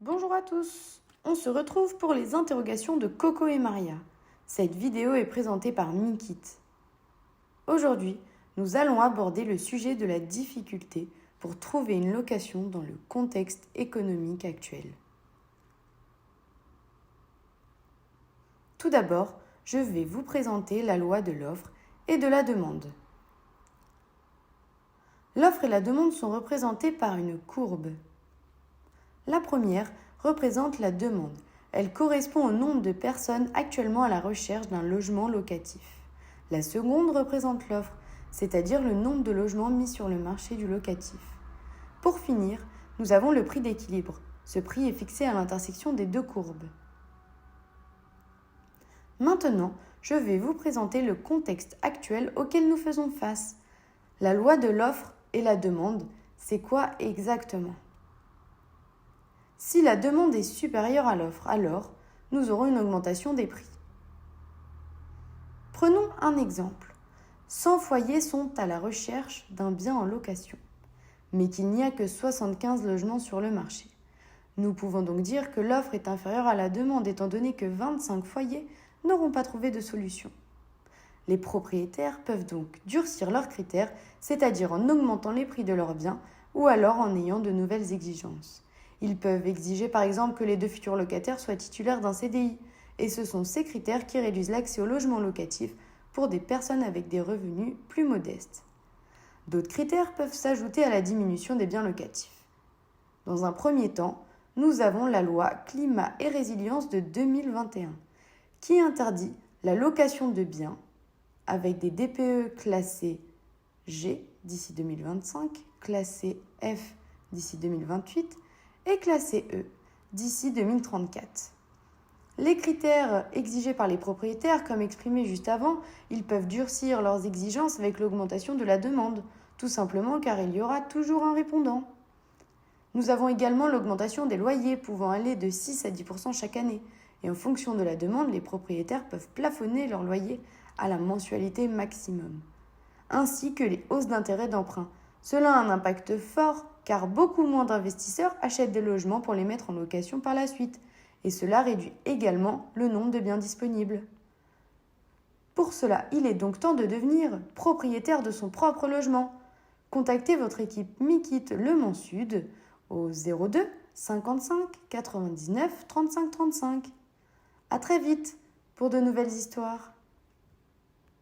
Bonjour à tous, on se retrouve pour les interrogations de Coco et Maria. Cette vidéo est présentée par Mikit. Aujourd'hui, nous allons aborder le sujet de la difficulté pour trouver une location dans le contexte économique actuel. Tout d'abord, je vais vous présenter la loi de l'offre et de la demande. L'offre et la demande sont représentées par une courbe. La première représente la demande. Elle correspond au nombre de personnes actuellement à la recherche d'un logement locatif. La seconde représente l'offre, c'est-à-dire le nombre de logements mis sur le marché du locatif. Pour finir, nous avons le prix d'équilibre. Ce prix est fixé à l'intersection des deux courbes. Maintenant, je vais vous présenter le contexte actuel auquel nous faisons face. La loi de l'offre et la demande, c'est quoi exactement ? Si la demande est supérieure à l'offre, alors nous aurons une augmentation des prix. Prenons un exemple. 100 foyers sont à la recherche d'un bien en location, mais qu'il n'y a que 75 logements sur le marché. Nous pouvons donc dire que l'offre est inférieure à la demande étant donné que 25 foyers n'auront pas trouvé de solution. Les propriétaires peuvent donc durcir leurs critères, c'est-à-dire en augmentant les prix de leurs biens ou alors en ayant de nouvelles exigences. Ils peuvent exiger par exemple que les deux futurs locataires soient titulaires d'un CDI, et ce sont ces critères qui réduisent l'accès au logement locatif pour des personnes avec des revenus plus modestes. D'autres critères peuvent s'ajouter à la diminution des biens locatifs. Dans un premier temps, nous avons la loi Climat et Résilience de 2021, qui interdit la location de biens avec des DPE classés G d'ici 2025, classés F d'ici 2028 et classé E d'ici 2034. Les critères exigés par les propriétaires, comme exprimé juste avant, ils peuvent durcir leurs exigences avec l'augmentation de la demande, tout simplement car il y aura toujours un répondant. Nous avons également l'augmentation des loyers pouvant aller de 6 à 10% chaque année, et en fonction de la demande, les propriétaires peuvent plafonner leur loyer à la mensualité maximum, ainsi que les hausses d'intérêt d'emprunt. Cela a un impact fort car beaucoup moins d'investisseurs achètent des logements pour les mettre en location par la suite, et cela réduit également le nombre de biens disponibles. Pour cela, il est donc temps de devenir propriétaire de son propre logement. Contactez votre équipe Mikit Le Mans Sud au 02 55 99 35 35. À très vite pour de nouvelles histoires.